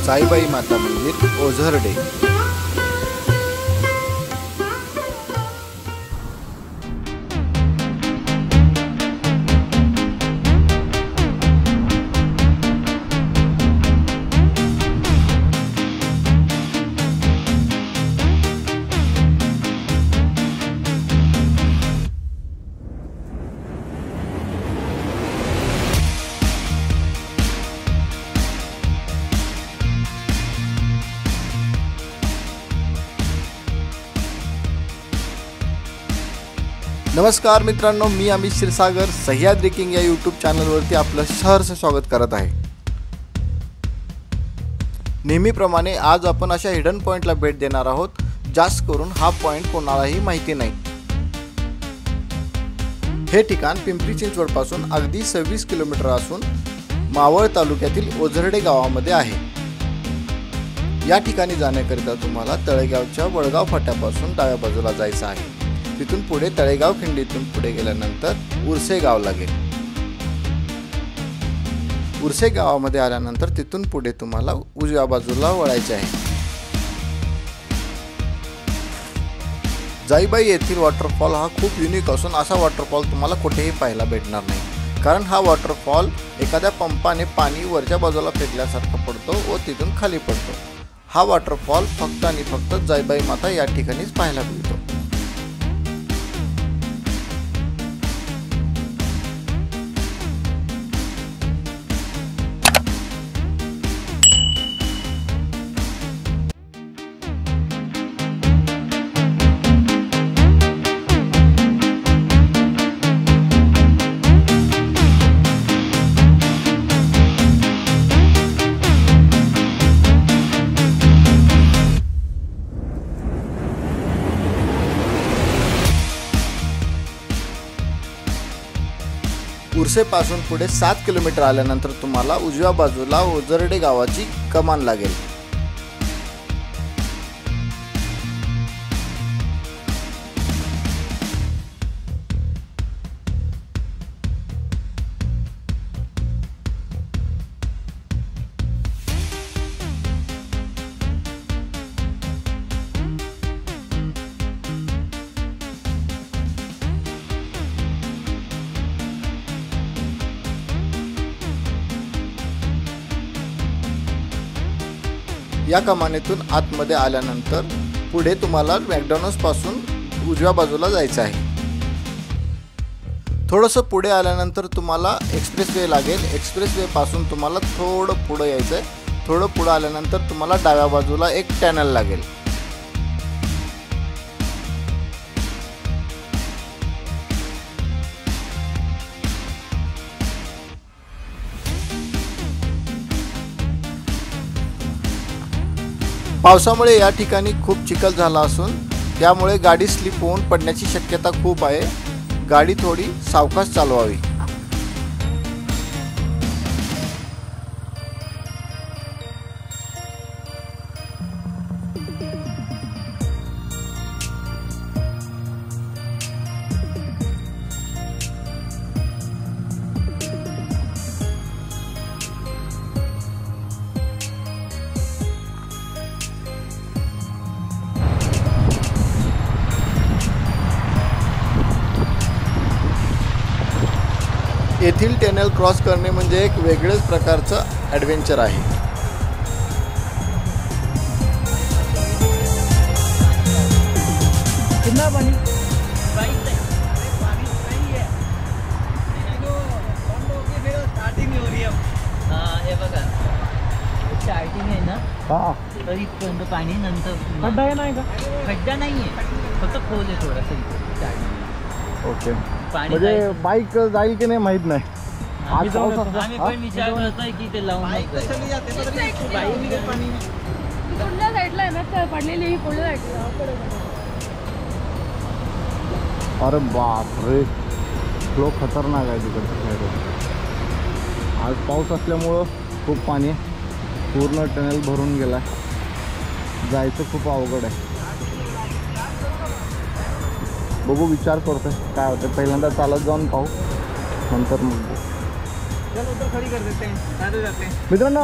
साईबाई माता मंदिर ओझरडे। नमस्कार मित्रांनो, मी अमित क्षीरसागर सह्याद्री किंग या यूट्यूब चॅनलवरती आपलं सहर्ष स्वागत करत आहे। नेहमीप्रमाणे आज आपण अशा हिडन पॉइंटला भेट देणार आहोत, जास्त करून हा पॉइंट कोणालाही माहिती नाही। हे ठिकाण पिंपरी चिंचवड पासून अगदी 26 किलोमीटर असून मावळ तालुक्यातील ओझरडे गावामध्ये आहे। या ठिकाणी जाण्याकरिता तुम्हाला तळेगावच्या वडगाव फाट्यापासून डाव्या बाजूला जायचं आहे। तिथून पुढे तळेगाव खिंडीतून पुढे गेल्यानंतर उरसे गाव लागेल। उरसे गावामध्ये आल्यानंतर तिथून पुढे तुम्हाला उजव्या बाजूला वळायचे आहे। जाईबाई येथील वॉटरफॉल हा खूप युनिक असून असा वॉटरफॉल तुम्हाला कुठेही पाहायला भेटणार नाही, कारण हा वॉटरफॉल एखाद्या पंपाने पाणी वरच्या बाजूला फेकल्यासारखा पडतो व तिथून खाली पडतो। हा वॉटरफॉल फक्त आणि फक्त जाईबाई माता या ठिकाणीच पाहायला मिळतो। उरसे पासून पुढे 7 किलोमीटर आल्यानंतर तुम्हाला उजव्या बाजूला ओझरडे गावाची कमान लागेल। या कमानीतून आतमध्ये आल्यानंतर पुढे तुम्हाला मॅकडॉनल्ड्स पासून उजव्या बाजूला जायचं आहे। थोडंसं पुढे आल्यानंतर तुम्हाला एक्सप्रेसवे लागेल। एक्सप्रेसवे पासून तुम्हाला थोडं पुढे यायचं आहे। थोडं पुढे आल्यानंतर तुम्हाला डाव्या बाजूला एक टनेल लागेल। पावसामुळे या ठिकाणी खूप चिखल झाला असून त्यामुळे गाडी स्लिप होऊन पडण्याची शक्यता खूप आहे। गाडी थोडी सावकाश चालवावी। येथील टनेल क्रॉस करणे म्हणजे एक वेगळेच प्रकारचं ॲडव्हेंचर आहे। कितना पानी स्टार्टिंग हो रही है। हे बघा स्टार्टिंग आहे ना, तर इथपर्यंत पाणी, नंतर खड्डा आहे नाही का? खड्डा नाहीये, फक्त खोल आहे थोडासा। ओके, म्हणजे बाईक जाईल की नाही माहित नाही। आम्ही पण विचार करतोय की ते लावून पुढल्या साईडला आहे ना, पडलेली ही पुढल्या साईडला। अरे बाप रे, फ्लो खतरनाक आहे तिकडे। आज पाऊस असल्यामुळं खूप पाणी आहे, पूर्ण टनेल भरून गेला, जायचं खूप अवघड आहे। बघू, विचार करतोय काय होतं, पहिल्यांदा चालत जाऊन पाहू, नंतर मग चल उधर खड़ी कर देते हैं, दादू जाते हैं. मित्रांनो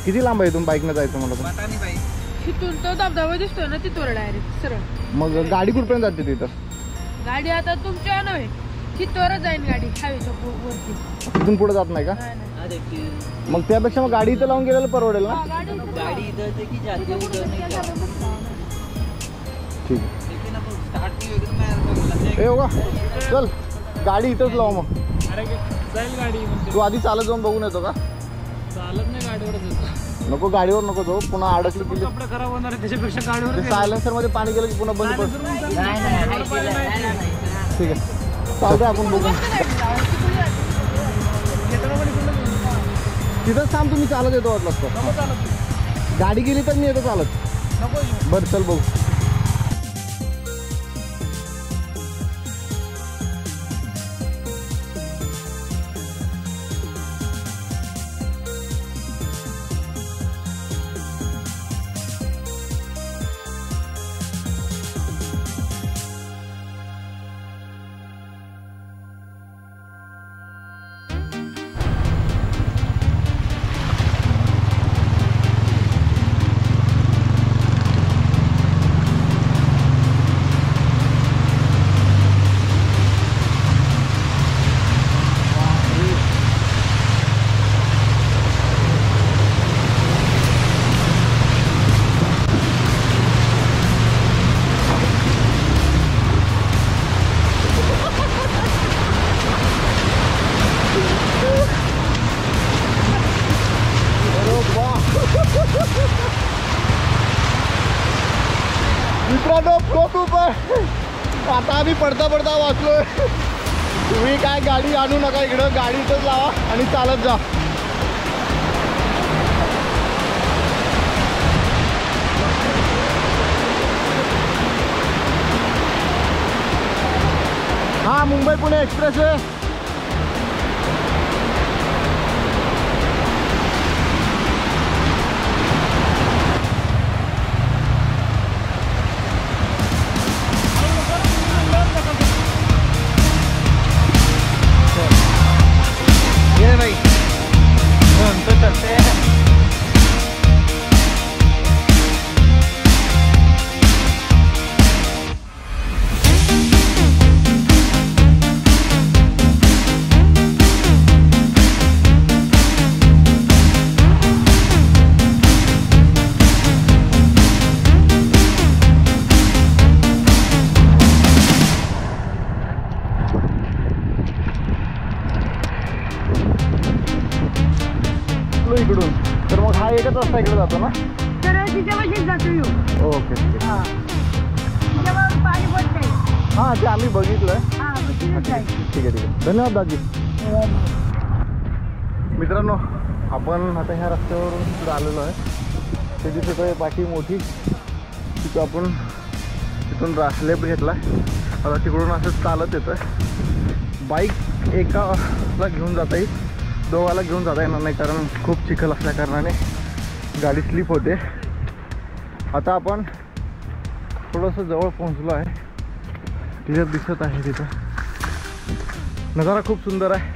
किती लांब आहे इथून बाईकनं जायचं मला तर? पता नहीं भाई. तिथून तो धबधबा दिसतोय ना तिथवर डायरेक्ट सरळ. मग गाडी कुठपर्यंत जाते तिथं? गाडी आता तुमच्या नव्हे तिथवरच जाईन गाडी हायवेच्या वरती. तिथून पुढे जात नाही का? नाही, नाही. हाँ देखिए. मग त्यापेक्षा मग गाडी इथं लावून गेलेलं परवडेल ना? हा, गाडी इथं गाड़ी इधर से की जाती है, उधर नहीं जाती. ठीक आहे. लेकिन अब स्टार्ट नहीं होगी तो मैं लग जाएगा. ए होगा चल गाडी इथंच लाव मग. अरे जाईल गाडी. तू आधी चालत जाऊन बघून येतो का? चालत नाही, गाडीवरच येतो. नको गाडीवर नको जाऊ, पुन्हा अडकली की कपडे खराब होणार आहे, त्याच्यापेक्षा गाडीवर सायलेन्सर मध्ये पाणी गेलं की पुन्हा बंद पडतं. नाही. ठीक आहे चालतंय आपण बघू. तिथंच थांब, तुम्ही चालत येतो वाटलं तर. गाडी गेली तर मी येतो चालत. बरं चल बघू. मित्रांनो खूप उपर आता आम्ही पडता पडता वाचलोय. तुम्ही काय गाडी आणू नका इकडं, गाडी इथंच लावा आणि चालत जा. हा मुंबई पुणे एक्सप्रेस वे. इकडून तर मग हा एकच रस्ता इकडे जातो ना? तर तिच्यापाशीच जातो येऊ. ओके हा तिच्यावर पाणी पडत नाही. हां ते आम्ही बघितलंय. हा तिथेच जाईल. ठीक आहे धन्यवाद दादी. मित्रांनो आपण आता ह्या रस्त्यावरून तिकडे आलेलो आहे. ते दिसत आहे पाठी मोठी, तिथं आपण तिथून लेफ्ट घेतला. आता तिकडून असं चालत येतं. बाईक एकाला घेऊन जाता येईल, दोघाला घेऊन जाता येणार नाही कारण खूप चिखल असल्या कारणाने गाडी स्लिप होते. आता आपण थोडंसं जवळ पोहोचलो आहे. क्लिअर दिसत आहे तिथं नजारा खूप सुंदर आहे.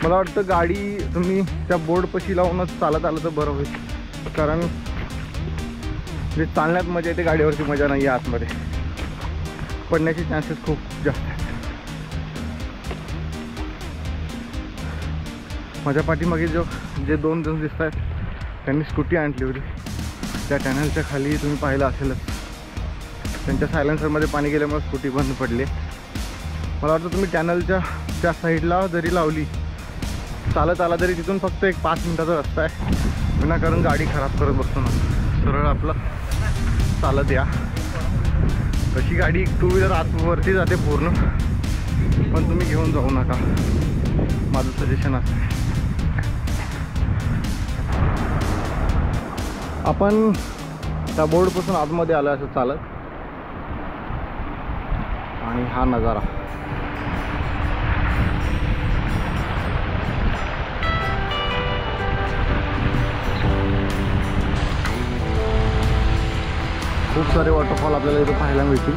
मला वाटतं गाडी तुम्ही त्या बोर्डपाशी लावूनच चालत आलं तर बरं होईल, कारण जे चालण्यात मजा येते गाडीवरची मजा नाही आहे. आतमध्ये पडण्याचे चान्सेस खूप जास्त आहेत. माझ्या पाठीमागे जे दोन जण दिसत आहेत त्यांनी स्कूटी आणली होती. त्या टॅनलच्या खाली तुम्ही पाहिलं असेलच, त्यांच्या सायलेन्सरमध्ये पाणी गेल्यामुळे स्कूटी बंद पडली. मला वाटतं तुम्ही टॅनलच्या त्या साईडला जरी लावली, चालत आला तरी तिथून फक्त एक 5 मिनिटाचा रस्ता आहे. विनाकारण गाडी खराब करत बसतो ना, सरळ आपलं चालत या. तशी गाडी 2 व्हीलर आतवरती जाते पूर्ण, पण तुम्ही घेऊन जाऊ नका, माझं सजेशन असं. आपण त्या बोर्डपासून आतमध्ये आलो असं चालत, आणि हा नजारा खूप सारे वॉटरफॉल आपल्याला इथं पाहायला मिळतील.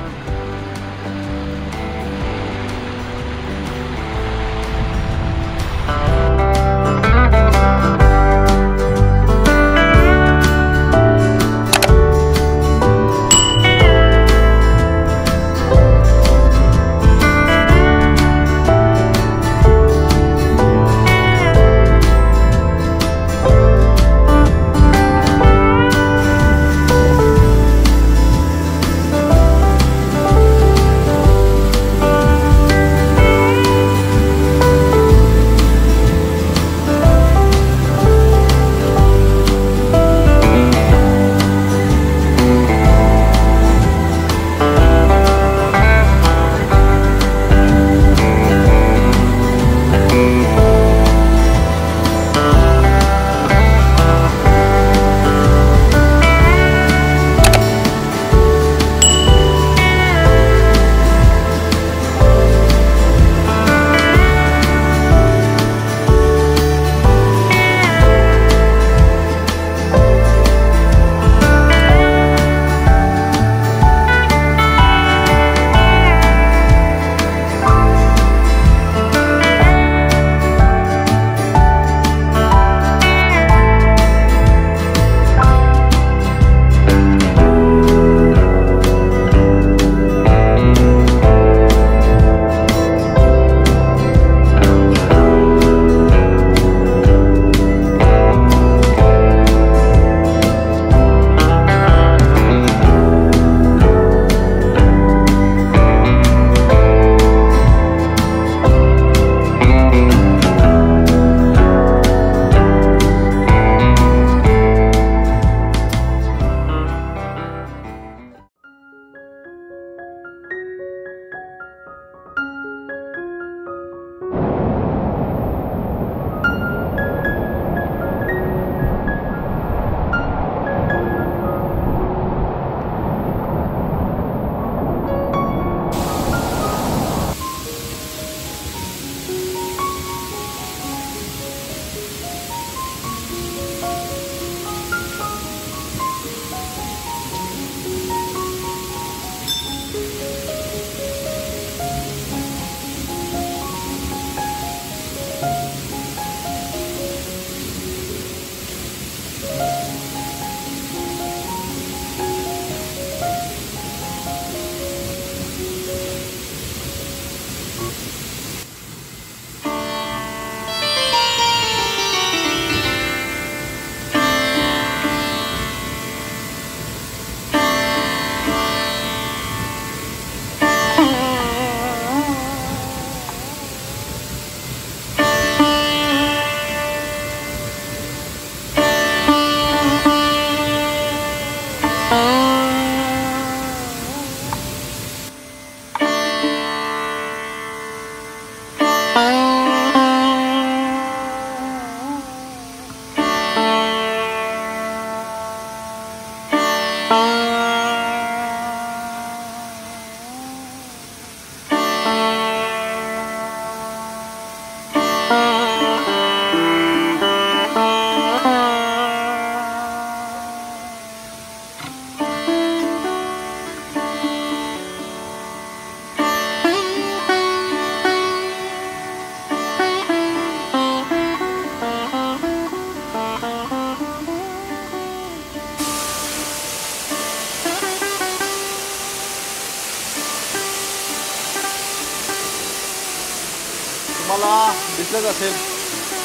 तुम्हाला दिसत असेल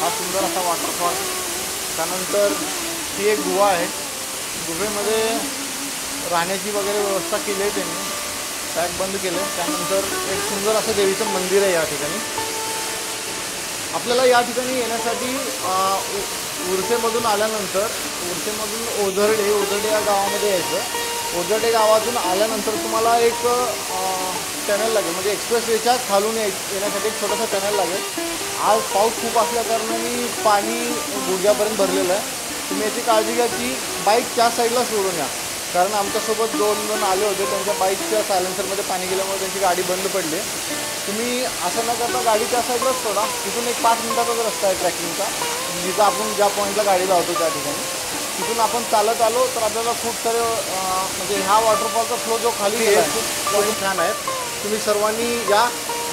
हा सुंदर असा वॉटरफॉल. त्यानंतर ही एक गुहा आहे. गुहेमध्ये राहण्याची वगैरे व्यवस्था केली आहे त्यांनी, पॅक बंद केलं आहे. त्यानंतर एक सुंदर असं देवीचं मंदिर आहे या ठिकाणी. आपल्याला या ठिकाणी येण्यासाठी उरसेमधून आल्यानंतर उरसेमधून ओझरडे या गावामध्ये यायचं. ओझरडे गावातून आल्यानंतर तुम्हाला एक टनेल लागेल, म्हणजे एक्सप्रेसवेच्या खालून येण्यासाठी एक छोटासा टनेल लागेल. आज पाऊस खूप असल्याकारणाने पाणी गुडघ्यापर्यंत भरलेलं आहे. तुम्ही याची काळजी घ्या की बाईक त्या साईडला सोडून या, कारण आमच्यासोबत दोन जण आले होते, त्यांच्या बाईकच्या सायलेन्सरमध्ये पाणी गेल्यामुळे त्यांची गाडी बंद पडली. तुम्ही असं न करता गाडी त्या साईडलाच सोडा. तिथून एक 5 मिनिटाचाच रस्ता आहे ट्रॅकिंगचा, जिथं आपण ज्या पॉईंटला गाडी लावतो त्या ठिकाणी. तिथून आपण चालत आलो तर आपल्याला खूप सारे म्हणजे ह्या वॉटरफॉलचा फ्लो जो खाली आहे खूप छान आहे. तुम्ही सर्वांनी या,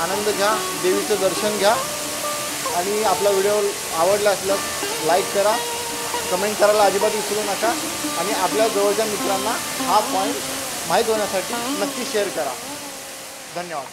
आनंद घ्या, देवीचं दर्शन घ्या आणि आपला व्हिडिओ आवडला असल्यास लाईक करा, कमेंट करायला अजिबात विसरू नका आणि आपल्या जवळच्या मित्रांना हा पॉईंट माहीत होण्यासाठी नक्की शेअर करा. धन्यवाद.